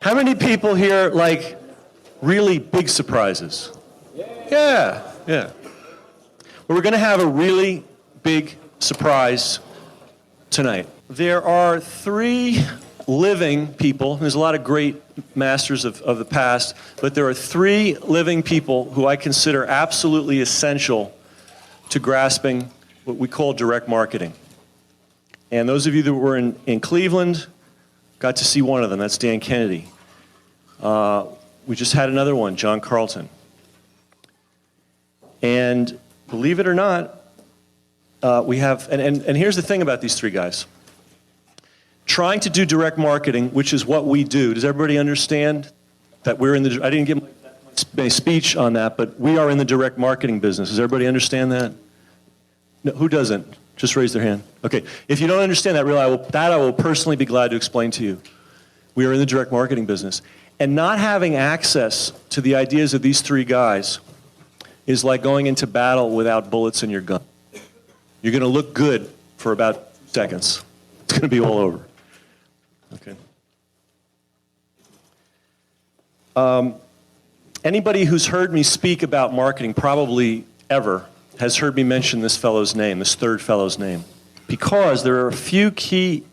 How many people here like really big surprises? Yeah. Well, we're going to have a really big surprise tonight. There are three living people. There's a lot of great masters of the past, but there are three living people who I consider absolutely essential to grasping what we call direct marketing. And those of you that were in Cleveland got to see one of them. That's Dan Kennedy. We just had another one, John Carlton. And believe it or not, we have, and here's the thing about these three guys. Trying to do direct marketing, which is what we do. Does everybody understand that we're in the, I didn't give my speech on that, but we are in the direct marketing business. Does everybody understand that? No, who doesn't? Just raise their hand. Okay, if you don't understand that, really, I will personally be glad to explain to you. We are in the direct marketing business. And not having access to the ideas of these three guys is like going into battle without bullets in your gun. You're going to look good for about seconds. It's going to be all over. Okay. Anybody who's heard me speak about marketing, probably ever, has heard me mention this fellow's name, this third fellow's name, because there are a few key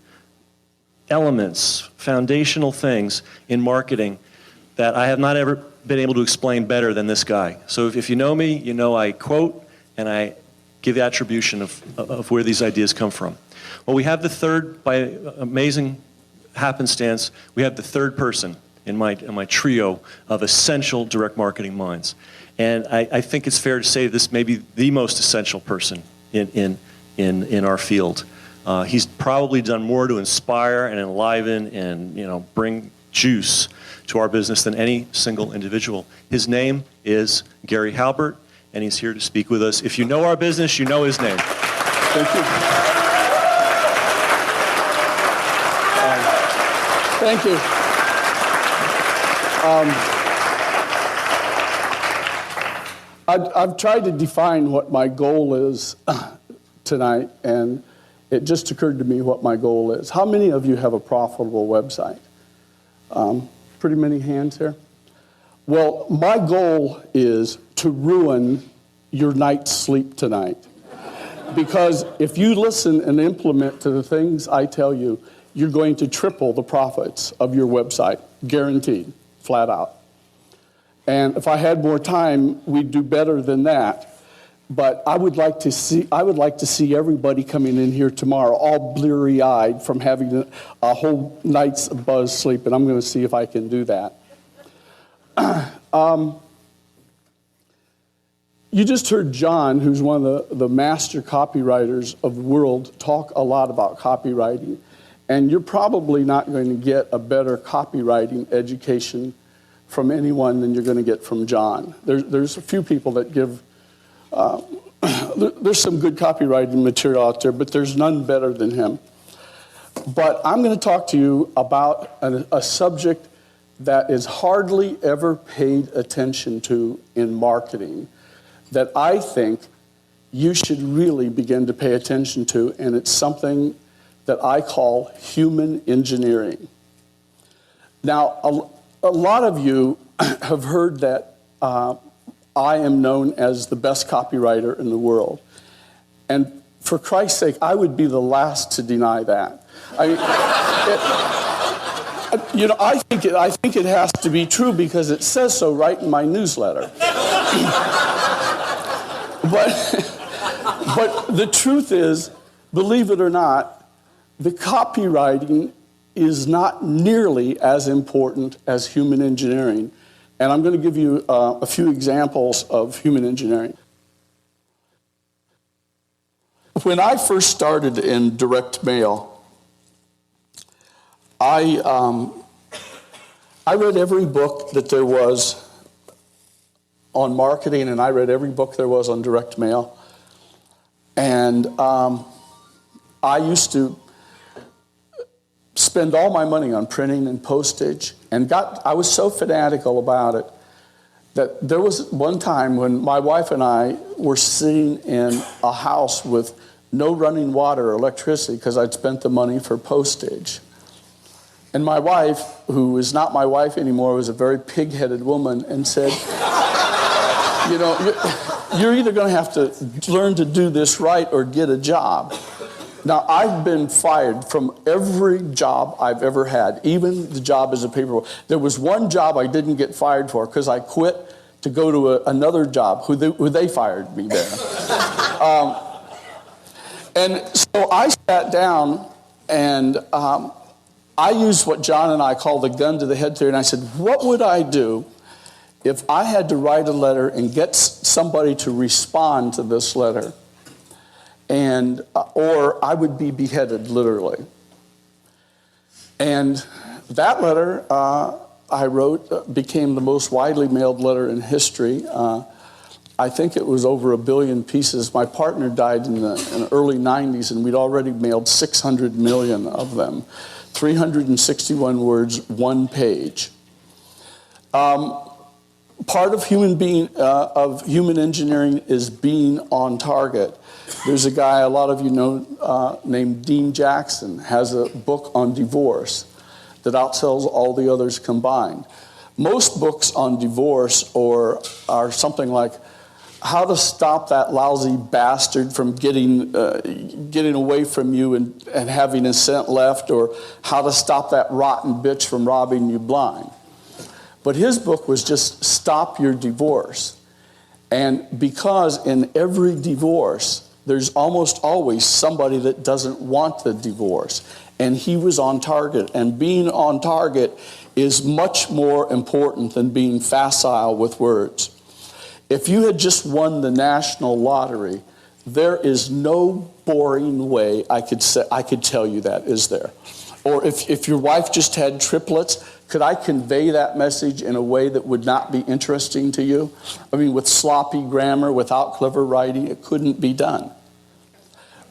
elements, foundational things in marketing that I have not ever been able to explain better than this guy. So if you know me, you know I quote and I give the attribution of where these ideas come from. Well, we have the third, by amazing happenstance, we have the third person in my trio of essential direct marketing minds. And I think it's fair to say this may be the most essential person in our field. He's probably done more to inspire and enliven and bring juice to our business than any single individual. His name is Gary Halbert, and he's here to speak with us. If you know our business, you know his name. Thank you. Thank you. I've tried to define what my goal is tonight, and it just occurred to me what my goal is. How many of you have a profitable website? Pretty many hands here. Well, my goal is to ruin your night's sleep tonight. Because if you listen and implement to the things I tell you, you're going to triple the profits of your website, guaranteed, flat out. And if I had more time, we'd do better than that. But I would like to see everybody coming in here tomorrow all bleary-eyed from having a whole night's buzz sleep, and I'm going to see if I can do that. You just heard John, who's one of the master copywriters of the world, talk a lot about copywriting. And you're probably not going to get a better copywriting education from anyone than you're going to get from John. There's a few people that give, there's some good copywriting material out there, but there's none better than him. But I'm going to talk to you about a subject that is hardly ever paid attention to in marketing, that I think you should really begin to pay attention to, and it's something that I call human engineering. Now, a lot of you have heard that I am known as the best copywriter in the world. And for Christ's sake, I would be the last to deny that. I think it has to be true because it says so right in my newsletter. But the truth is, believe it or not, the copywriting is not nearly as important as human engineering. And I'm going to give you a few examples of human engineering. When I first started in direct mail, I read every book that there was on marketing, and I read every book there was on direct mail. And I used to spend all my money on printing and postage, and I was so fanatical about it that there was one time when my wife and I were sitting in a house with no running water or electricity because I'd spent the money for postage. And my wife, who is not my wife anymore, was a very pig-headed woman and said, you know, you're either going to have to learn to do this right or get a job. Now, I've been fired from every job I've ever had, even the job as a paperboy. There was one job I didn't get fired for because I quit to go to another job who they fired me there. And so I sat down and I used what John and I call the gun to the head theory, and I said, what would I do if I had to write a letter and get somebody to respond to this letter, and or I would be beheaded, literally. And that letter I wrote became the most widely mailed letter in history. I think it was over 1 billion pieces. My partner died in the early 90s, and we'd already mailed 600 million of them. 361 words, 1 page. Part of human engineering is being on target. There's a guy a lot of you know named Dean Jackson, has a book on divorce that outsells all the others combined. Most books on divorce are something like how to stop that lousy bastard from getting away from you and having a cent left, or how to stop that rotten bitch from robbing you blind. But his book was just stop your divorce. And because in every divorce, there's almost always somebody that doesn't want the divorce. And he was on target. And being on target is much more important than being facile with words. If you had just won the national lottery, there is no boring way I could tell you that, is there? Or if your wife just had triplets, could I convey that message in a way that would not be interesting to you? I mean, with sloppy grammar, without clever writing, it couldn't be done.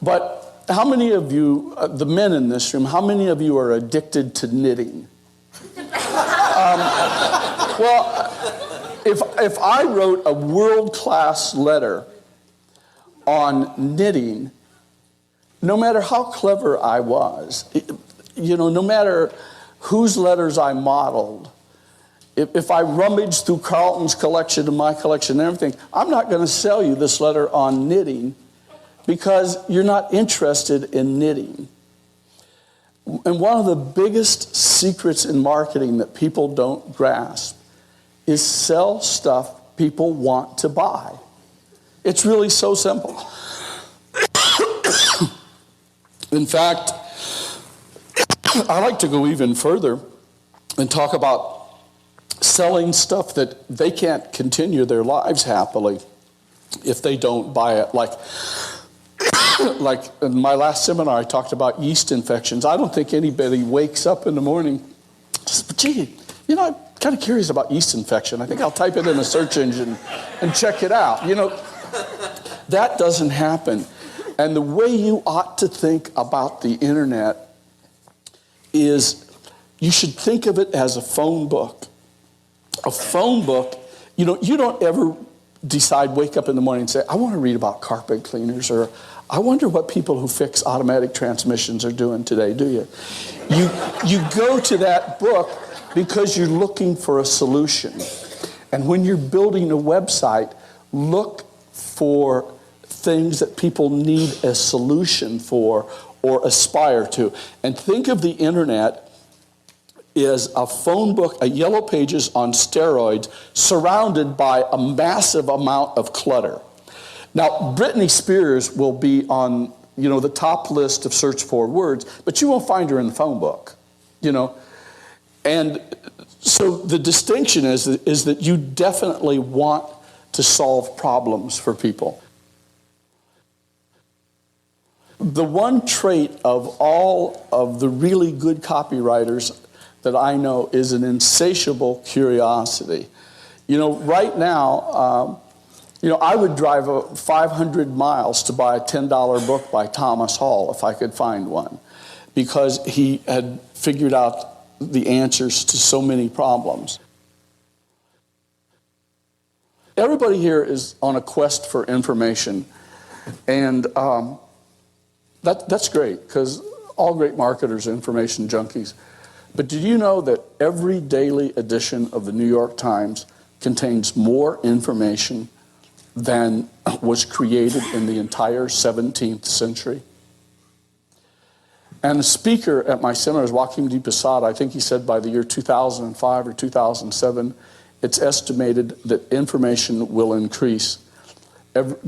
But how many of you, the men in this room, how many of you are addicted to knitting? Well, if I wrote a world-class letter on knitting, no matter how clever I was, no matter whose letters I modeled, if I rummaged through Carlton's collection and my collection and everything, I'm not going to sell you this letter on knitting because you're not interested in knitting. And one of the biggest secrets in marketing that people don't grasp is sell stuff people want to buy. It's really so simple. In fact, I like to go even further and talk about selling stuff that they can't continue their lives happily if they don't buy it. Like in my last seminar, I talked about yeast infections. I don't think anybody wakes up in the morning and says, gee, I'm kind of curious about yeast infection. I think I'll type it in a search engine and check it out. That doesn't happen. And the way you ought to think about the internet is you should think of it as a phone book. A phone book, you don't ever wake up in the morning and say, I want to read about carpet cleaners, or I wonder what people who fix automatic transmissions are doing today, do you? You go to that book because you're looking for a solution. And when you're building a website, look for things that people need a solution for or aspire to. And think of the internet as a phone book, a yellow pages on steroids, surrounded by a massive amount of clutter. Now, Britney Spears will be on, the top list of search for words, but you won't find her in the phone book, And so the distinction is that you definitely want to solve problems for people. The one trait of all of the really good copywriters that I know is an insatiable curiosity. Right now, I would drive 500 miles to buy a $10 book by Thomas Hall if I could find one, because he had figured out the answers to so many problems. Everybody here is on a quest for information, and that's great, because all great marketers are information junkies. But did you know that every daily edition of the New York Times contains more information than was created in the entire 17th century? And the speaker at my seminars, Joaquim de Posada, I think he said by the year 2005 or 2007, it's estimated that information will increase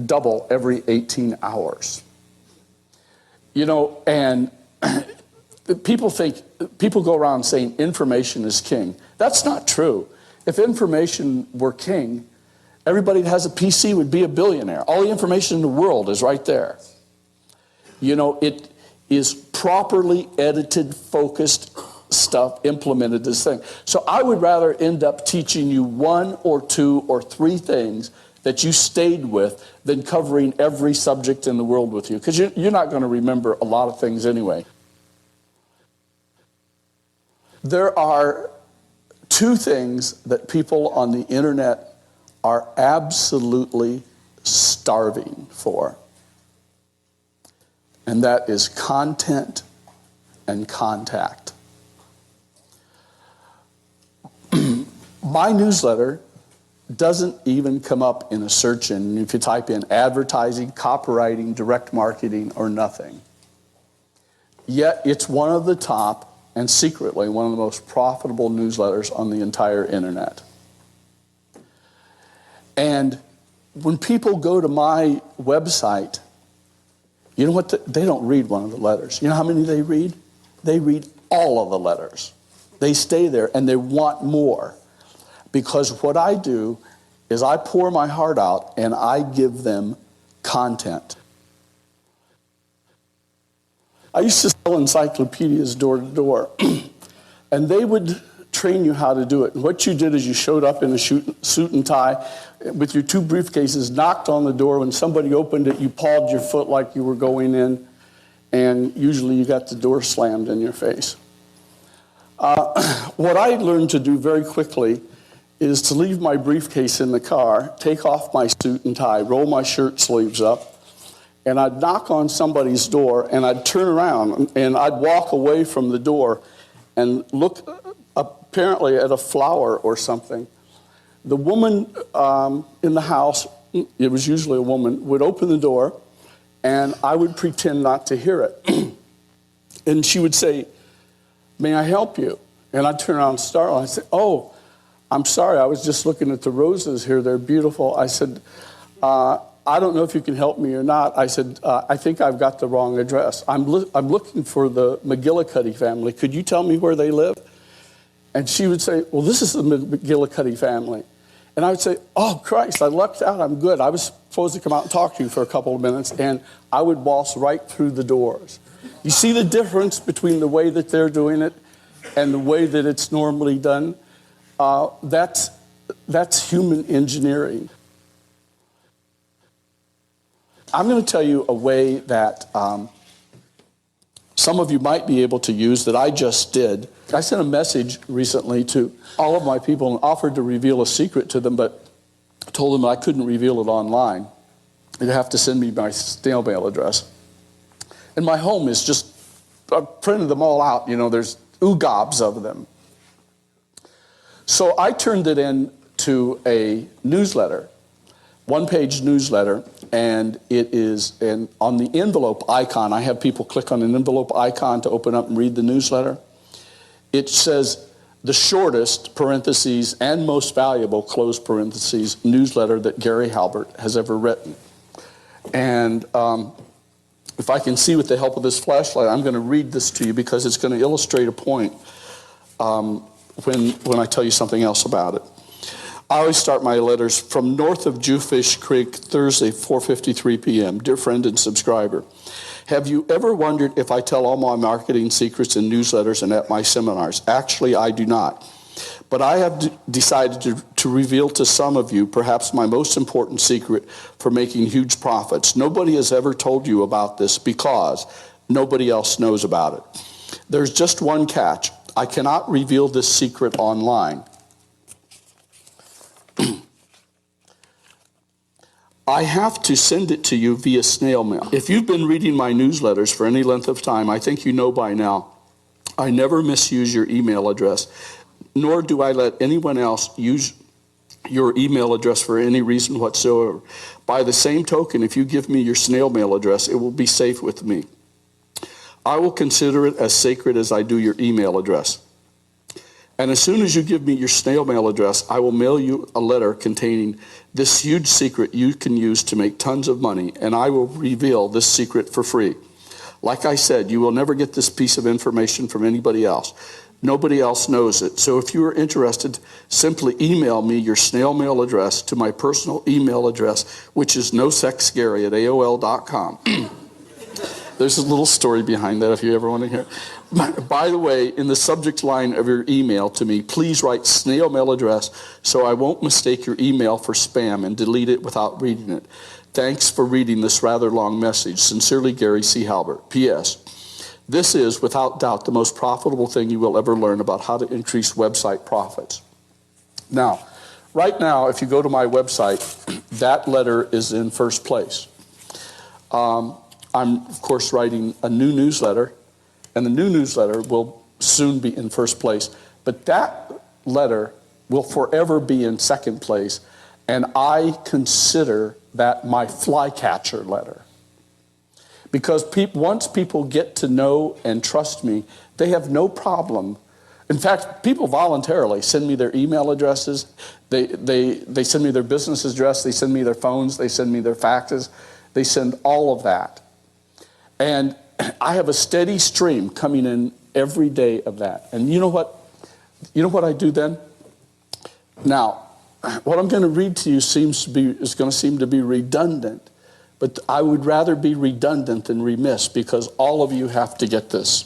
double every 18 hours. You know, and people go around saying information is king. That's not true. If information were king, everybody that has a PC would be a billionaire. All the information in the world is right there. You know, it is properly edited, focused stuff implemented this thing. So I would rather end up teaching you 1 or 2 or 3 things that you stayed with than covering every subject in the world with you, because you're not going to remember a lot of things anyway. There are 2 things that people on the internet are absolutely starving for, and that is content and contact. My newsletter doesn't even come up in a search engine if you type in advertising, copywriting, direct marketing, or nothing. Yet it's one of the top, and secretly one of the most profitable newsletters on the entire internet. And when people go to my website, you know what? They don't read one of the letters. You know how many they read? They read all of the letters. They stay there and they want more. Because what I do is I pour my heart out and I give them content. I used to sell encyclopedias door to door, and they would train you how to do it. And what you did is you showed up in a suit and tie with your 2 briefcases, knocked on the door. When somebody opened it, you pawed your foot like you were going in, and usually you got the door slammed in your face. What I learned to do very quickly is to leave my briefcase in the car, take off my suit and tie, roll my shirt sleeves up, and I'd knock on somebody's door, and I'd turn around, and I'd walk away from the door and look apparently at a flower or something. The woman in the house, it was usually a woman, would open the door, and I would pretend not to hear it. And she would say, "May I help you?" And I'd turn around and startle. I'd say, "Oh, I'm sorry, I was just looking at the roses here. They're beautiful." I said, "I don't know if you can help me or not." I said, "I think I've got the wrong address. I'm looking for the McGillicuddy family. Could you tell me where they live?" And she would say, "Well, this is the McGillicuddy family." And I would say, "Oh, Christ, I lucked out. I'm good. I was supposed to come out and talk to you for a couple of minutes." And I would waltz right through the doors. You see the difference between the way that they're doing it and the way that it's normally done? That's human engineering. I'm going to tell you a way that some of you might be able to use that I just did. I sent a message recently to all of my people and offered to reveal a secret to them, but told them I couldn't reveal it online. They'd have to send me my snail mail address. And my home is just, I printed them all out. You know, there's oogobs of them. So I turned it into a newsletter, 1-page newsletter, and it is on the envelope icon. I have people click on an envelope icon to open up and read the newsletter. It says the shortest, parentheses, and most valuable, close parentheses, newsletter that Gary Halbert has ever written. And if I can see with the help of this flashlight, I'm going to read this to you because it's going to illustrate a point when I tell you something else about it. I always start my letters from north of Jewfish Creek, Thursday, 4:53 p.m. Dear friend and subscriber, have you ever wondered if I tell all my marketing secrets in newsletters and at my seminars? Actually, I do not. But I have decided to reveal to some of you perhaps my most important secret for making huge profits. Nobody has ever told you about this because nobody else knows about it. There's just one catch. I cannot reveal this secret online. I have to send it to you via snail mail. If you've been reading my newsletters for any length of time, I think you know by now I never misuse your email address, nor do I let anyone else use your email address for any reason whatsoever. By the same token, if you give me your snail mail address, it will be safe with me. I will consider it as sacred as I do your email address. And as soon as you give me your snail mail address, I will mail you a letter containing this huge secret you can use to make tons of money, and I will reveal this secret for free. Like I said, you will never get this piece of information from anybody else. Nobody else knows it. So if you are interested, simply email me your snail mail address to my personal email address, which is nosexscary@aol.com. There's a little story behind that if you ever want to hear. By the way, in the subject line of your email to me, please write snail mail address so I won't mistake your email for spam and delete it without reading it. Thanks for reading this rather long message. Sincerely, Gary C. Halbert. P.S. This is, without doubt, the most profitable thing you will ever learn about how to increase website profits. Now, right now, if you go to my website, that letter is in first place. I'm, of course, writing a new newsletter, and the new newsletter will soon be in first place. But that letter will forever be in second place, and I consider that my flycatcher letter. Because once people get to know and trust me, they have no problem. In fact, people voluntarily send me their email addresses, they send me their business address, they send me their phones, they send me their faxes, they send all of that. And I have a steady stream coming in every day of that. And you know what? You know what I do then? Now, what I'm going to read to you is going to seem to be redundant, but I would rather be redundant than remiss because all of you have to get this.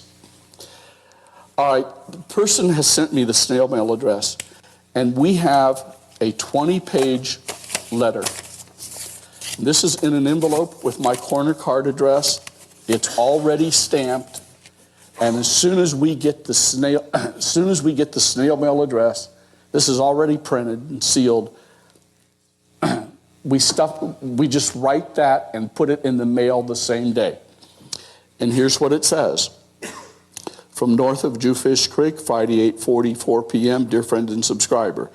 All right, the person has sent me the snail mail address, and we have a 20-page letter. This is in an envelope with my corner card address. It's already stamped, and as soon as we get the snail mail address, this is already printed and sealed. We just write that and put it in the mail the same day. And here's what it says. From north of Jewfish Creek, Friday, 8:44 p.m., dear friend and subscriber.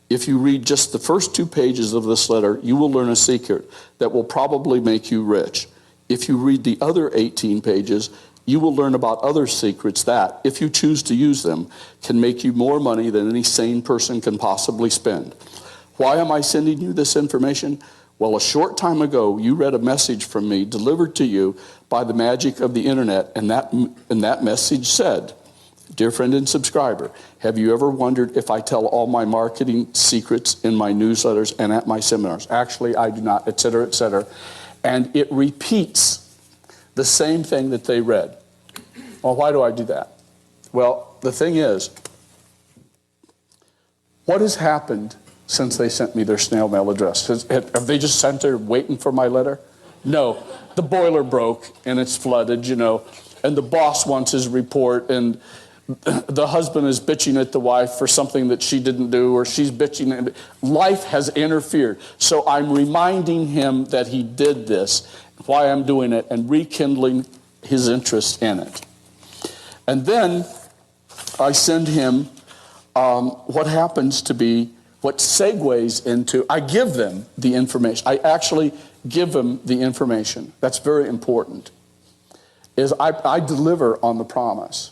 If you read just the first 2 pages of this letter, you will learn a secret that will probably make you rich. If you read the other 18 pages, you will learn about other secrets that, if you choose to use them, can make you more money than any sane person can possibly spend. Why am I sending you this information? Well, a short time ago, you read a message from me delivered to you by the magic of the internet, and that message said, dear friend and subscriber, have you ever wondered if I tell all my marketing secrets in my newsletters and at my seminars? Actually, I do not, et cetera, et cetera. And it repeats the same thing that they read. Well, why do I do that? Well, the thing is, what has happened since they sent me their snail mail address? Have they just sent there waiting for my letter? No. The boiler broke and it's flooded, and the boss wants his report, and the husband is bitching at the wife for something that she didn't do, or she's bitching. Life has interfered. So I'm reminding him that he did this, why I'm doing it, and rekindling his interest in it. And then I send him what happens to be what segues into, I give them the information. I actually give them the information. That's very important. Is I deliver on the promise.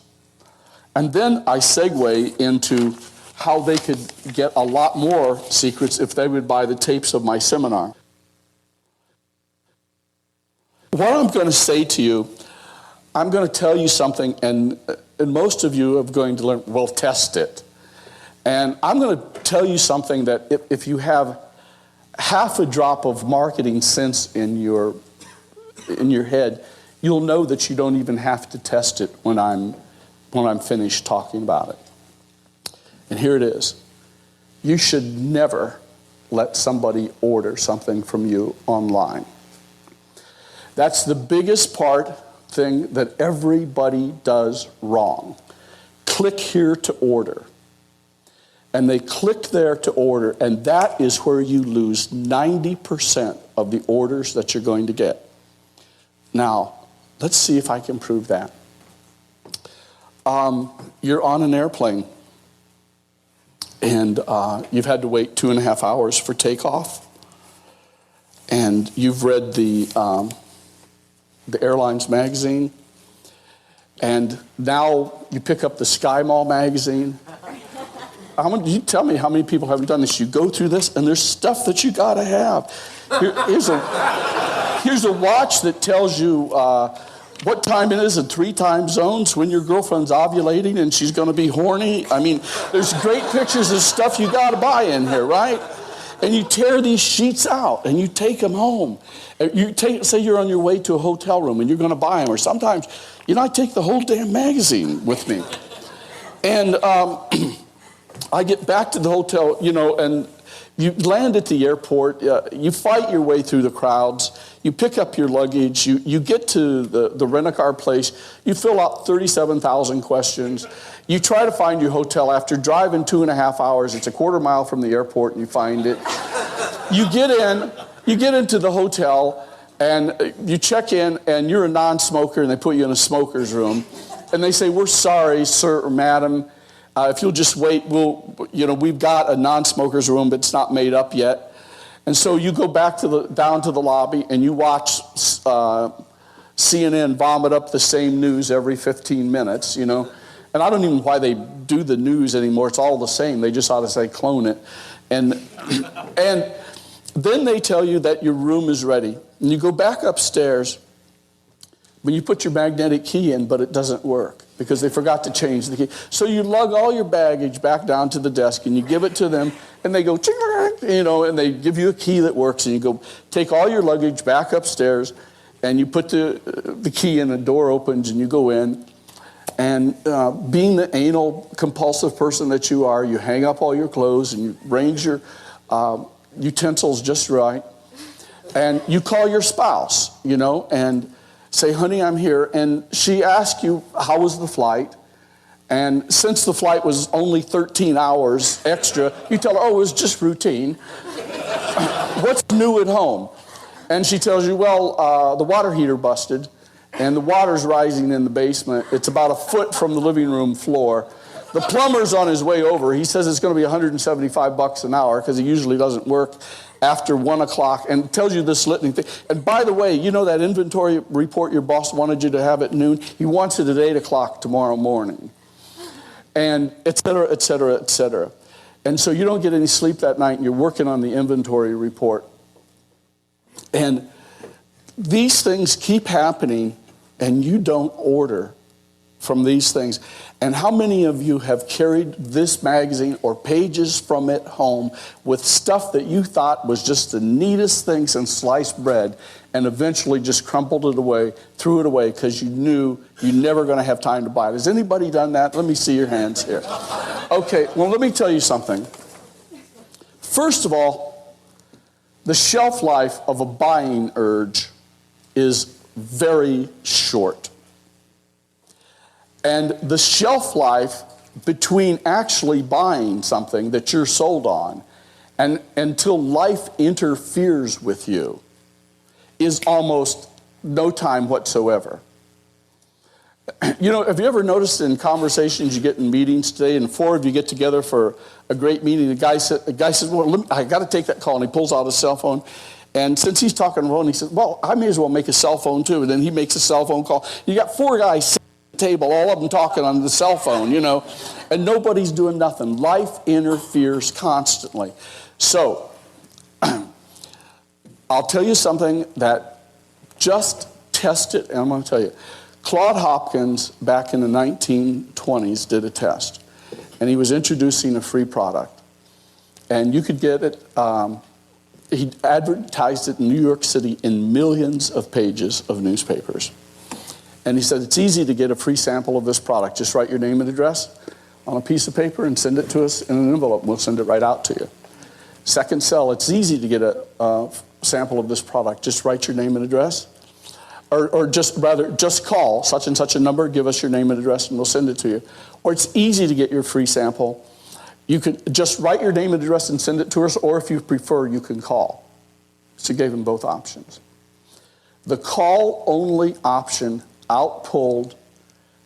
And then I segue into how they could get a lot more secrets if they would buy the tapes of my seminar. What I'm going to say to you, I'm going to tell you something, and most of you are going to learn, well, test it. And I'm going to tell you something that if you have half a drop of marketing sense in your head, you'll know that you don't even have to test it when I'm finished talking about it. And here it is. You should never let somebody order something from you online. That's the biggest thing that everybody does wrong. Click here to order. And they click there to order, and that is where you lose 90% of the orders that you're going to get. Now, let's see if I can prove that. You're on an airplane, and you've had to wait 2.5 hours for takeoff, and you've read the airline's magazine, and now you pick up the Sky Mall magazine. You tell me how many people haven't done this. You go through this, and there's stuff that you got to have. Here's a watch that tells you what time it is in 3 time zones, when your girlfriend's ovulating and she's going to be horny. I mean, there's great pictures of stuff you got to buy in here, right? And you tear these sheets out and you take them home. Say you're on your way to a hotel room and you're going to buy them, or sometimes, I take the whole damn magazine with me. And I get back to the hotel, and you land at the airport, you fight your way through the crowds, you pick up your luggage, you get to the rent-a-car place, you fill out 37,000 questions, you try to find your hotel after driving 2.5 hours, it's a quarter mile from the airport, and you find it. You get into the hotel, and you check in, and you're a non-smoker, and they put you in a smoker's room, and they say, "We're sorry, sir or madam, if you'll just wait, we've got a non-smoker's room, but it's not made up yet." And so you go back down to the lobby and you watch CNN vomit up the same news every 15 minutes, And I don't even know why they do the news anymore. It's all the same. They just ought to say clone it. And then they tell you that your room is ready. And you go back upstairs, but you put your magnetic key in, but it doesn't work because they forgot to change the key. So you lug all your baggage back down to the desk and you give it to them, and they go, and they give you a key that works, and you go take all your luggage back upstairs, and you put the key in, the door opens, and you go in. And being the anal compulsive person that you are, you hang up all your clothes and you arrange your utensils just right. And you call your spouse, and say, "Honey, I'm here." And she asks you, "How was the flight?" And since the flight was only 13 hours extra, you tell her, "Oh, it was just routine." "What's new at home?" And she tells you, "Well, the water heater busted, and the water's rising in the basement. It's about 1 foot from the living room floor. The plumber's on his way over. He says it's going to be $175 an hour because he usually doesn't work after 1 o'clock," and tells you this litany thing. "And by the way, that inventory report your boss wanted you to have at noon? He wants it at 8 o'clock tomorrow morning." And et cetera, et cetera, et cetera. And so you don't get any sleep that night, and you're working on the inventory report. And these things keep happening, and you don't order from these things. And how many of you have carried this magazine or pages from it home with stuff that you thought was just the neatest thing since sliced bread, and eventually just crumpled it away, threw it away because you knew you're never going to have time to buy it? Has anybody done that? Let me see your hands here. Okay, well, let me tell you something. First of all, the shelf life of a buying urge is very short. And the shelf life between actually buying something that you're sold on and until life interferes with you is almost no time whatsoever. Have you ever noticed in conversations you get in meetings today, and 4 of you get together for a great meeting, the guy says, "Well, I got to take that call," and he pulls out his cell phone. And since he's talking on the phone, he says, "Well, I may as well make a cell phone too." And then he makes a cell phone call. You got 4 guys sitting at the table, all of them talking on the cell phone, and nobody's doing nothing. Life interferes constantly. So, I'll tell you something that just test it, and I'm going to tell you. Claude Hopkins, back in the 1920s, did a test. And he was introducing a free product. And you could get it, he advertised it in New York City in millions of pages of newspapers. And he said, "It's easy to get a free sample of this product. Just write your name and address on a piece of paper and send it to us in an envelope. We'll send it right out to you." Second sell, "It's easy to get a sample of this product. Just write your name and address. Or just call such and such a number, give us your name and address, and we'll send it to you." Or, "It's easy to get your free sample. You can just write your name and address and send it to us, or if you prefer, you can call." So he gave him both options. The call-only option outpulled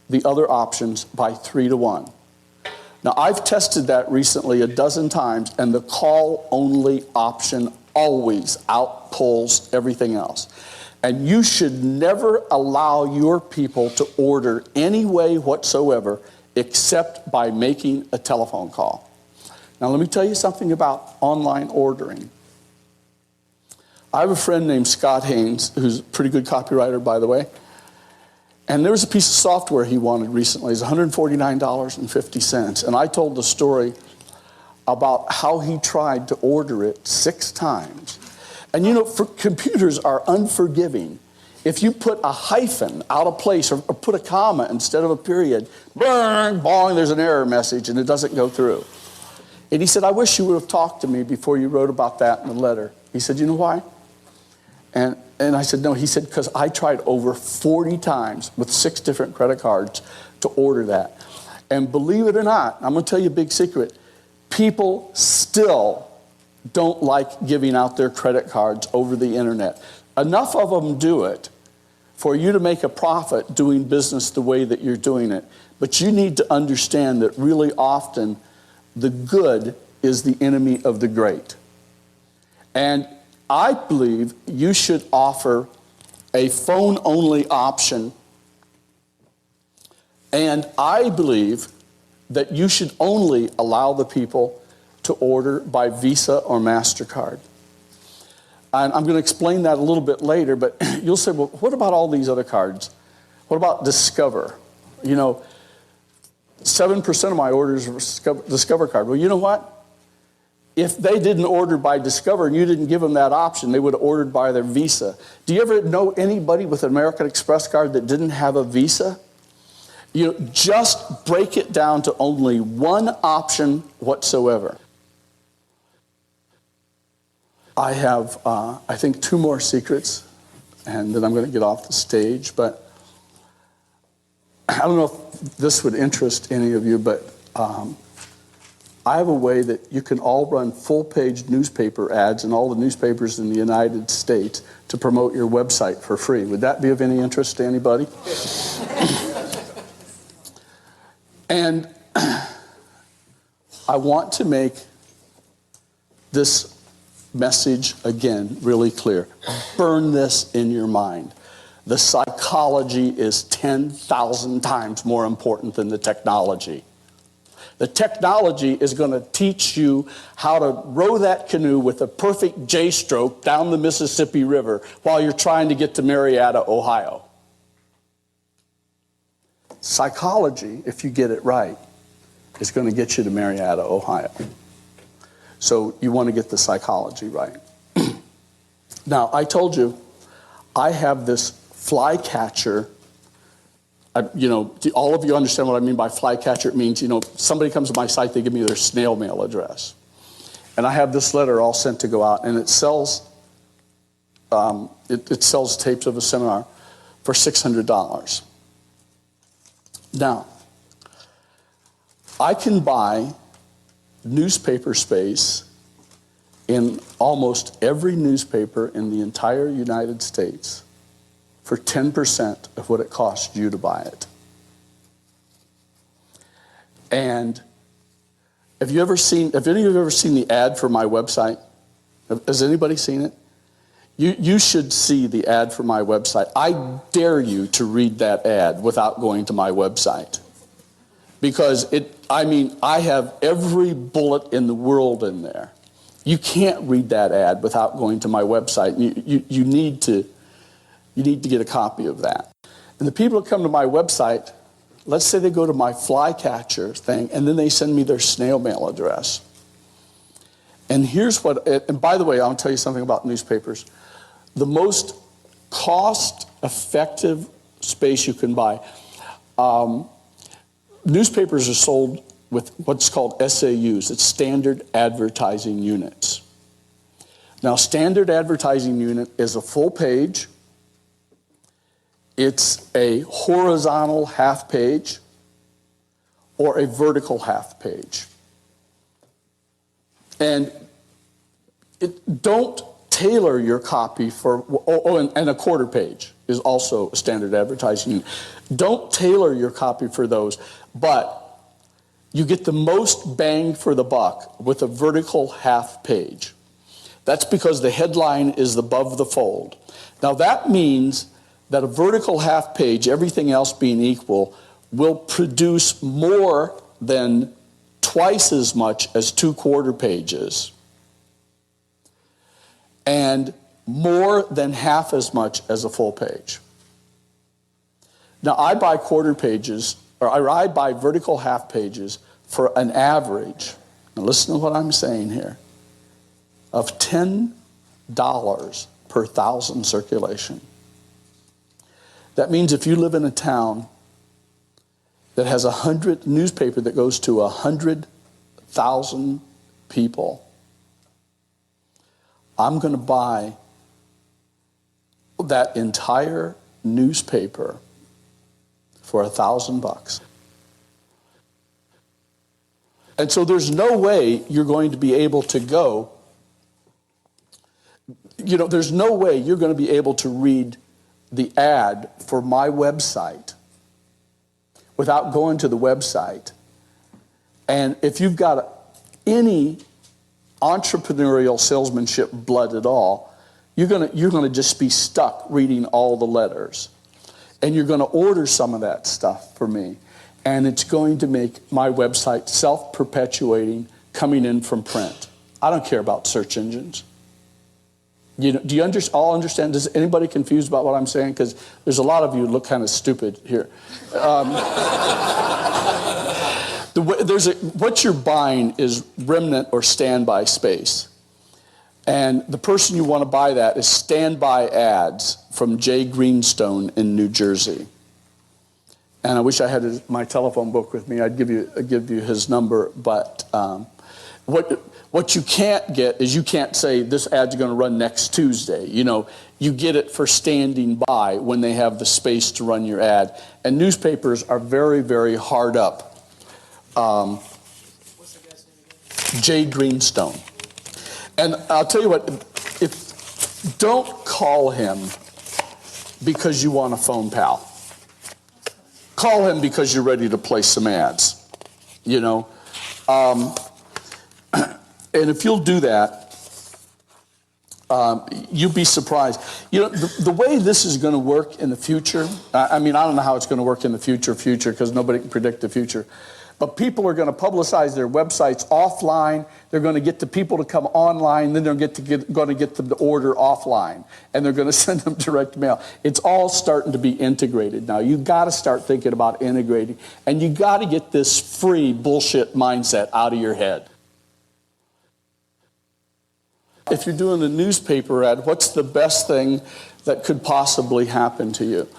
the other options by 3 to 1. Now, I've tested that recently a dozen times, and the call-only option always outpulls everything else. And you should never allow your people to order any way whatsoever except by making a telephone call. Now, let me tell you something about online ordering. I have a friend named Scott Haynes, who's a pretty good copywriter, by the way. And there was a piece of software he wanted recently. It was $149.50. And I told the story about how he tried to order it 6 times. And you know, computers are unforgiving. If you put a hyphen out of place or put a comma instead of a period, bang, bong, there's an error message and it doesn't go through. And he said, I wish you would have talked to me before you wrote about that in the letter. He said, you know why? And I said, no. He said, because I tried over 40 times with 6 different credit cards to order that. And believe it or not, I'm going to tell you a big secret. People still don't like giving out their credit cards over the internet. Enough of them do it for you to make a profit doing business the way that you're doing it. But you need to understand that really often the good is the enemy of the great. And I believe you should offer a phone-only option, and I believe that you should only allow the people to order by Visa or MasterCard. And I'm going to explain that a little bit later, but you'll say, well, what about all these other cards? What about Discover? You know, 7% of my orders are Discover card. Well, you know what? If they didn't order by Discover and you didn't give them that option, they would have ordered by their Visa. Do you ever know anybody with an American Express card that didn't have a Visa? You know, just break it down to only one option whatsoever. I have, I think, 2 more secrets, and then I'm going to get off the stage. But I don't know if this would interest any of you, but I have a way that you can all run full-page newspaper ads in all the newspapers in the United States to promote your website for free. Would that be of any interest to anybody? And I want to make this message again really clear. Burn this in your mind. The psychology is 10,000 times more important than the technology. The technology is going to teach you how to row that canoe with a perfect J-stroke down the Mississippi River while you're trying to get to Marietta, Ohio. Psychology, if you get it right, is going to get you to Marietta, Ohio. So you want to get the psychology right. Now, I told you I have this flycatcher. You know, all of you understand what I mean by flycatcher. It means, you know, somebody comes to my site, they give me their snail mail address. And I have this letter all sent to go out, and it sells it sells tapes of a seminar for $600. Now, I can buy newspaper space in almost every newspaper in the entire United States for 10% of what it costs you to buy it. And have any of you ever seen the ad for my website? Has anybody seen it? You should see the ad for my website. I dare you to read that ad without going to my website. Because I have every bullet in the world in there. You can't read that ad without going to my website. You need to get a copy of that. And the people that come to my website, let's say they go to my flycatcher thing, and then they send me their snail mail address. And here's and by the way, I'll tell you something about newspapers. The most cost-effective space you can buy, newspapers are sold with what's called SAUs. It's standard advertising units. Now, standard advertising unit is a full page. It's a horizontal half page or a vertical half page. And don't tailor your copy for, and a quarter page is also a standard advertising. Don't tailor your copy for those, but you get the most bang for the buck with a vertical half page. That's because the headline is above the fold. Now that means that a vertical half page, everything else being equal, will produce more than twice as much as 2 quarter pages, and more than half as much as a full page. Now I buy quarter pages, or I buy vertical half pages for an average, now listen to what I'm saying here, of $10 per 1,000 circulation. That means if you live in a town that has 100 newspaper that goes to 100,000 people, I'm going to buy that entire newspaper for $1,000. And so there's no way you're going to be able to go, there's no way you're going to be able to read the ad for my website without going to the website. And if you've got any entrepreneurial salesmanship blood at all, you're gonna just be stuck reading all the letters. And you're gonna order some of that stuff for me. And it's going to make my website self-perpetuating, coming in from print. I don't care about search engines. Do you all understand? Is anybody confused about what I'm saying? Because there's a lot of you who look kind of stupid here. What you're buying is remnant or standby space. And the person you want to buy that is Standby Ads from Jay Greenstone in New Jersey. And I wish I had my telephone book with me. I'd give you his number. But what you can't get is you can't say this ad's going to run next Tuesday. You get it for standing by when they have the space to run your ad. And newspapers are very, very hard up. What's the guy's name again? Jay Greenstone. And I'll tell you what, don't call him because you want a phone pal. Call him because you're ready to place some ads. And if you'll do that, you'll be surprised. The way this is going to work in the future, I don't know how it's going to work in the future, because nobody can predict the future. But people are going to publicize their websites offline. They're going to get the people to come online. Then they're going to get them to order offline. And they're going to send them direct mail. It's all starting to be integrated now. You've got to start thinking about integrating. And you got to get this free bullshit mindset out of your head. If you're doing a newspaper ad, what's the best thing that could possibly happen to you?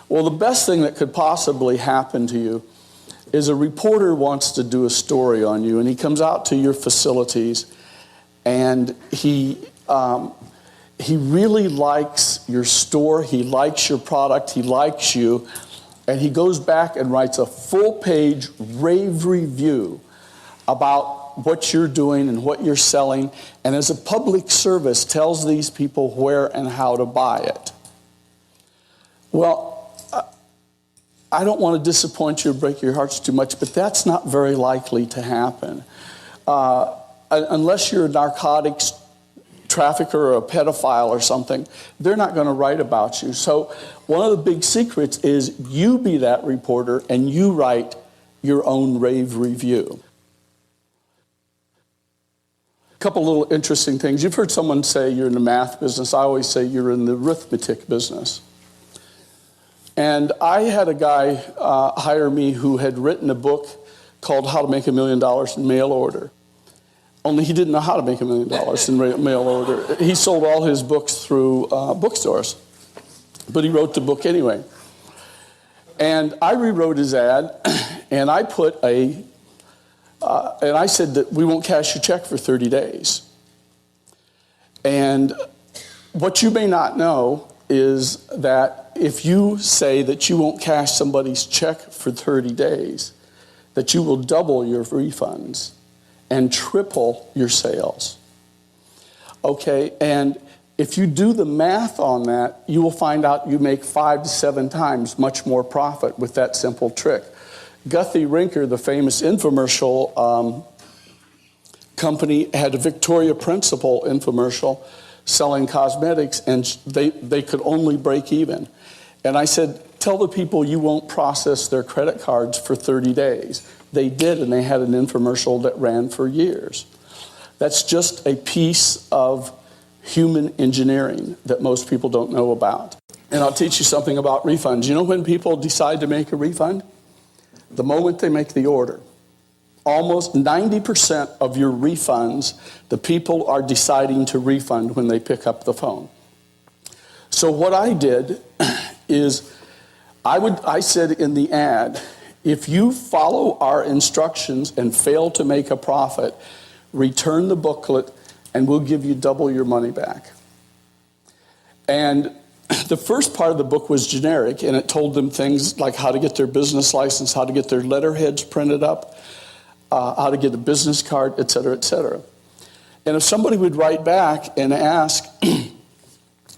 Well, the best thing that could possibly happen to you is a reporter wants to do a story on you, and he comes out to your facilities, and he really likes your store, he likes your product, he likes you, and he goes back and writes a full-page rave review about what you're doing and what you're selling, and as a public service tells these people where and how to buy it. Well, I don't want to disappoint you or break your hearts too much, but that's not very likely to happen. Unless you're a narcotics trafficker or a pedophile or something, they're not going to write about you. So one of the big secrets is you be that reporter and you write your own rave review. A couple little interesting things. You've heard someone say you're in the math business. I always say you're in the arithmetic business. And I had a guy hire me who had written a book called How to Make $1 Million in Mail Order. Only he didn't know how to make $1 million in mail order. He sold all his books through bookstores. But he wrote the book anyway. And I rewrote his ad, and I put and I said that we won't cash your check for 30 days. And what you may not know is that if you say that you won't cash somebody's check for 30 days, that you will double your refunds and triple your sales. Okay, and If you do the math on that, you will find out you make 5 to 7 times much more profit with that simple trick. Guthrie Rinker, the famous infomercial company, had a Victoria Principal infomercial selling cosmetics, and they could only break even. And I said, tell the people you won't process their credit cards for 30 days. They did, and they had an infomercial that ran for years. That's just a piece of human engineering that most people don't know about. And I'll teach you something about refunds. You know when people decide to make a refund? The moment they make the order. Almost 90% of your refunds, the people are deciding to refund when they pick up the phone. So what I did is I said in the ad, if you follow our instructions and fail to make a profit, return the booklet and we'll give you double your money back. And the first part of the book was generic, and it told them things like how to get their business license, how to get their letterheads printed up, how to get a business card, et cetera, et cetera. And if somebody would write back and ask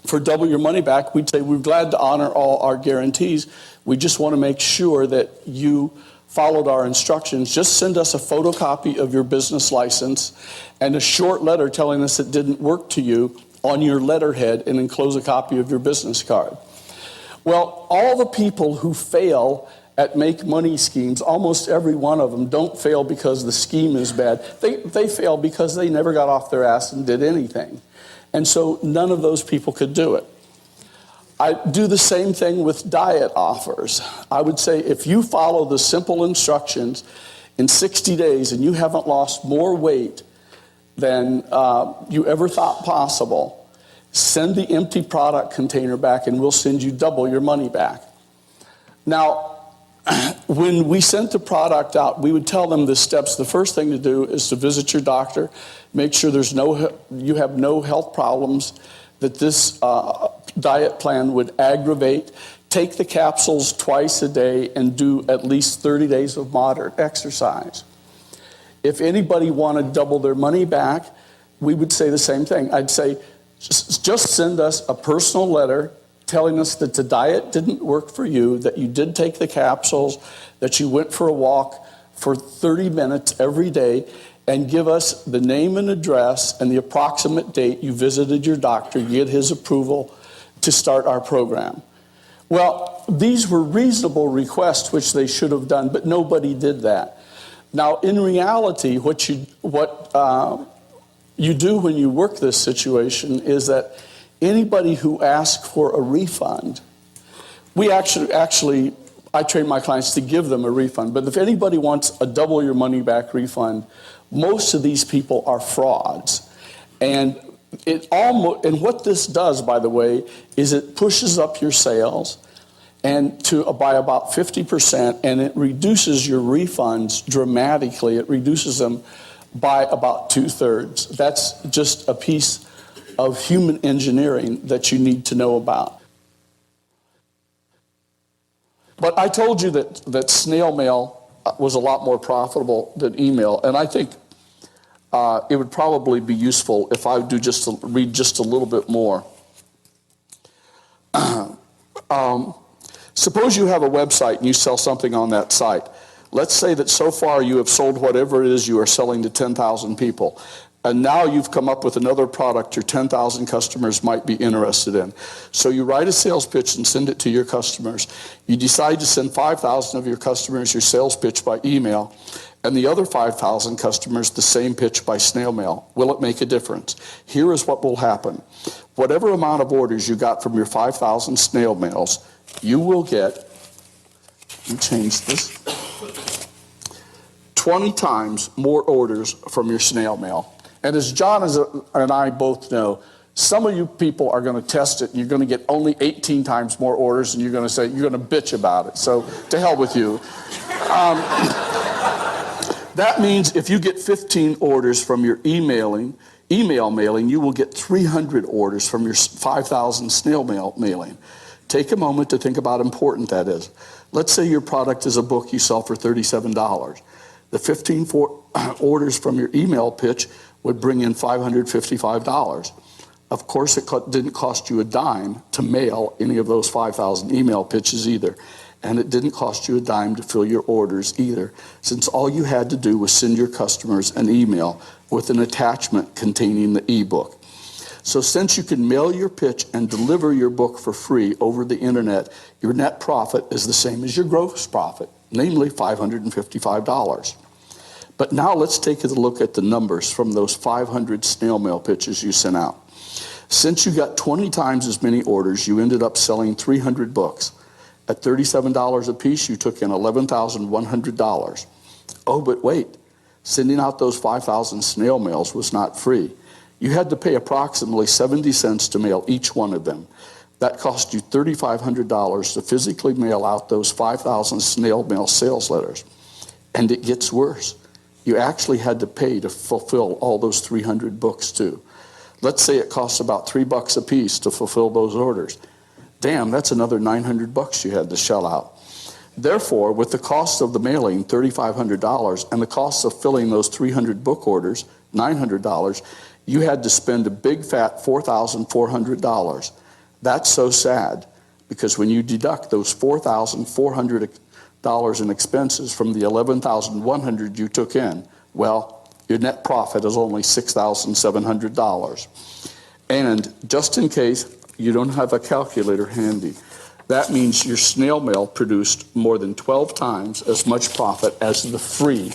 for double your money back, we'd say, we're glad to honor all our guarantees. We just want to make sure that you followed our instructions. Just send us a photocopy of your business license and a short letter telling us it didn't work to you on your letterhead, and enclose a copy of your business card. Well, all the people who fail at make money schemes, almost every one of them, don't fail because the scheme is bad. They fail because they never got off their ass and did anything. And so none of those people could do it. I do the same thing with diet offers. I would say if you follow the simple instructions in 60 days and you haven't lost more weight than you ever thought possible, send the empty product container back and we'll send you double your money back. Now, when we sent the product out, we would tell them the steps. The first thing to do is to visit your doctor, make sure you have no health problems that this diet plan would aggravate. Take the capsules twice a day and do at least 30 days of moderate exercise. If anybody wanted to double their money back, we would say the same thing. I'd say, just send us a personal letter telling us that the diet didn't work for you, that you did take the capsules, that you went for a walk for 30 minutes every day, and give us the name and address and the approximate date you visited your doctor, get his approval to start our program. Well, these were reasonable requests, which they should have done, but nobody did that. Now, in reality, what you do when you work this situation is that anybody who asks for a refund, I train my clients to give them a refund. But if anybody wants a double your money back refund, most of these people are frauds. And what this does, by the way, is it pushes up your sales by about 50%, and it reduces your refunds dramatically. It reduces them by about 2/3. That's just a piece of human engineering that you need to know about. But I told you that snail mail was a lot more profitable than email, and I think it would probably be useful if I would read just a little bit more. Suppose you have a website and you sell something on that site. Let's say that so far you have sold whatever it is you are selling to 10,000 people. And now you've come up with another product your 10,000 customers might be interested in. So you write a sales pitch and send it to your customers. You decide to send 5,000 of your customers your sales pitch by email, and the other 5,000 customers the same pitch by snail mail. Will it make a difference? Here is what will happen. Whatever amount of orders you got from your 5,000 snail mails, you will get, let me change this, 20 times more orders from your snail mail. And as John and I both know, some of you people are going to test it and you're going to get only 18 times more orders, and you're going to bitch about it. So to hell with you. That means if you get 15 orders from your email mailing, you will get 300 orders from your 5,000 snail mail mailing. Take a moment to think about how important that is. Let's say your product is a book you sell for $37. The 15 orders from your email pitch would bring in $555. Of course, it didn't cost you a dime to mail any of those 5,000 email pitches either. And it didn't cost you a dime to fill your orders either, since all you had to do was send your customers an email with an attachment containing the ebook. So since you can mail your pitch and deliver your book for free over the internet, your net profit is the same as your gross profit, namely $555. But now let's take a look at the numbers from those 500 snail mail pitches you sent out. Since you got 20 times as many orders, you ended up selling 300 books. At $37 a piece, you took in $11,100. Oh, but wait, sending out those 5,000 snail mails was not free. You had to pay approximately 70 cents to mail each one of them. That cost you $3,500 to physically mail out those 5,000 snail mail sales letters. And it gets worse. You actually had to pay to fulfill all those 300 books too. Let's say it costs about $3 a piece to fulfill those orders. Damn, that's another $900 you had to shell out. Therefore, with the cost of the mailing, $3,500, and the cost of filling those 300 book orders, $900, you had to spend a big fat $4,400. That's so sad, because when you deduct those $4,400 in expenses from the $11,100 you took in, well, your net profit is only $6,700. And just in case you don't have a calculator handy, that means your snail mail produced more than 12 times as much profit as the free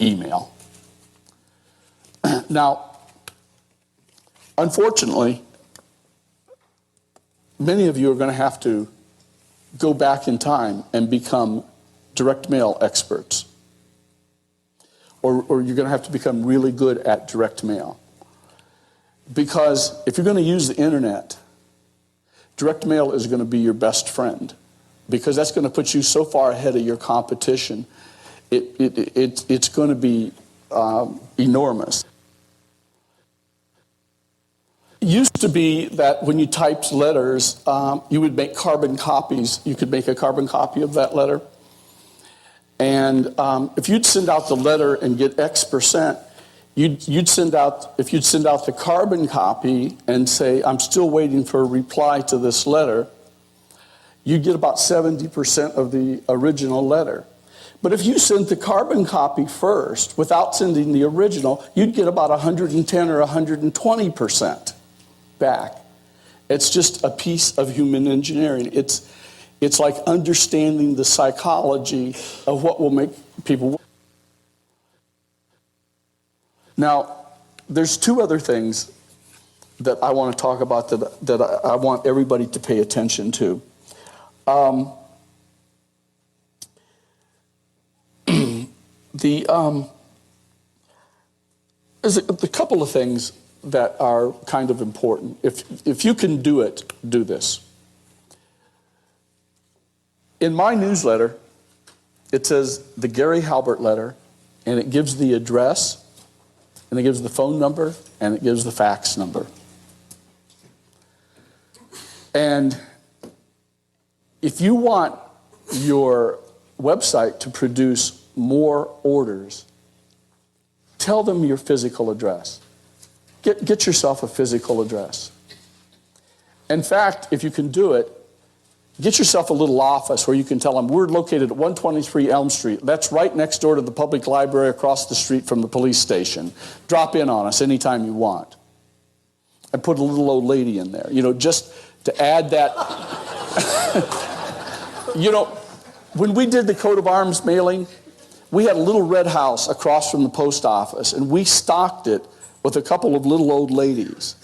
email. Now, unfortunately, many of you are going to have to go back in time and become direct mail experts. Or you're going to have to become really good at direct mail. Because if you're going to use the internet, direct mail is going to be your best friend, because that's going to put you so far ahead of your competition. It's going to be enormous. It used to be that when you typed letters, you would make carbon copies. You could make a carbon copy of that letter. And if you'd send out the letter and get X percent, if you'd send out the carbon copy and say, I'm still waiting for a reply to this letter, you'd get about 70% of the original letter. But if you sent the carbon copy first without sending the original, you'd get about 110 or 120% back. It's just a piece of human engineering. It's like understanding the psychology of what will make people. Now, there's two other things that I want to talk about that I want everybody to pay attention to. There's a couple of things that are kind of important. If you can do it, do this. In my newsletter, it says the Gary Halbert letter, and it gives the address, and it gives the phone number, and it gives the fax number. And if you want your website to produce more orders, tell them your physical address. Get yourself a physical address. In fact, if you can do it, get yourself a little office where you can tell them, we're located at 123 Elm Street. That's right next door to the public library across the street from the police station. Drop in on us anytime you want. And put a little old lady in there, just to add that. When we did the coat of arms mailing, we had a little red house across from the post office, and we stocked it with a couple of little old ladies.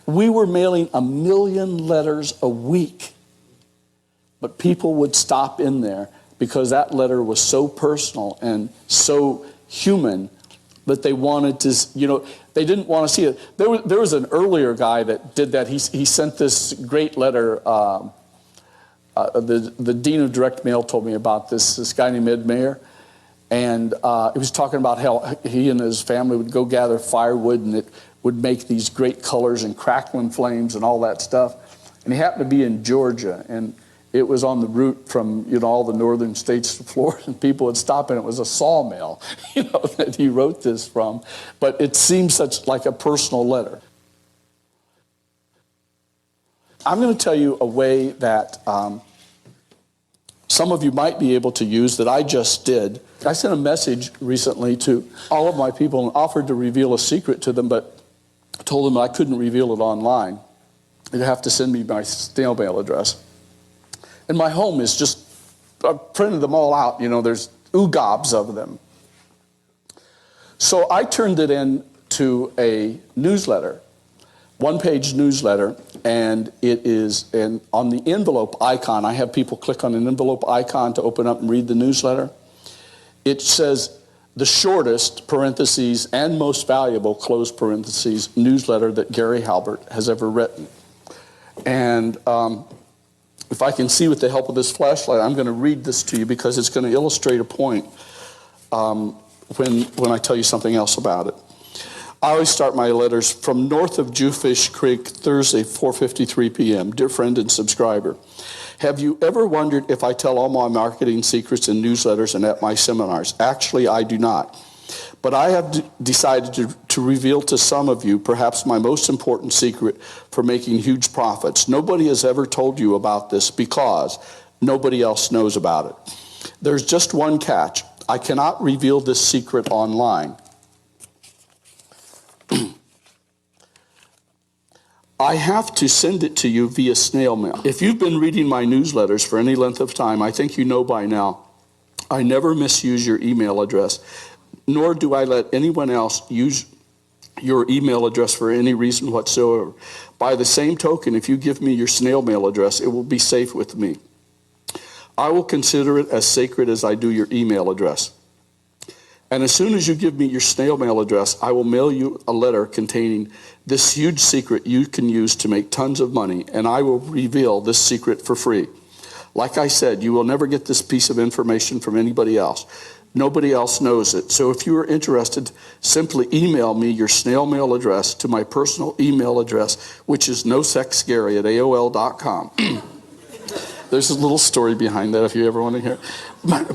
We were mailing 1 million letters a week. But people would stop in there because that letter was so personal and so human that they wanted to, they didn't want to see it. There was an earlier guy that did that. He sent this great letter. The dean of direct mail told me about this guy named Ed Mayer. And he was talking about how he and his family would go gather firewood, and it would make these great colors and crackling flames and all that stuff. And he happened to be in Georgia, and it was on the route from all the northern states to Florida, and people would stop, and it was a sawmill that he wrote this from. But it seems such like a personal letter. I'm going to tell you a way that some of you might be able to use that I just did. I sent a message recently to all of my people and offered to reveal a secret to them, but told them I couldn't reveal it online. They'd have to send me my snail mail address. And my home is just, I've printed them all out. You know, there's oogobs of them. So I turned it into a newsletter, one-page newsletter, and it is on the envelope icon. I have people click on an envelope icon to open up and read the newsletter. It says the shortest, parentheses, and most valuable, close parentheses, newsletter that Gary Halbert has ever written. And if I can see with the help of this flashlight, I'm going to read this to you because it's going to illustrate a point when I tell you something else about it. I always start my letters from north of Jewfish Creek, Thursday, 4:53 p.m. Dear friend and subscriber, have you ever wondered if I tell all my marketing secrets in newsletters and at my seminars? Actually, I do not. But I have decided to reveal to some of you perhaps my most important secret for making huge profits. Nobody has ever told you about this because nobody else knows about it. There's just one catch. I cannot reveal this secret online. I have to send it to you via snail mail. If you've been reading my newsletters for any length of time, I think you know by now, I never misuse your email address, nor do I let anyone else use your email address for any reason whatsoever. By the same token, if you give me your snail mail address, it will be safe with me. I will consider it as sacred as I do your email address. And as soon as you give me your snail mail address, I will mail you a letter containing this huge secret you can use to make tons of money, and I will reveal this secret for free. Like I said, you will never get this piece of information from anybody else. Nobody else knows it. So if you are interested, simply email me your snail mail address to my personal email address, which is nosexgary@aol.com. There's a little story behind that if you ever want to hear.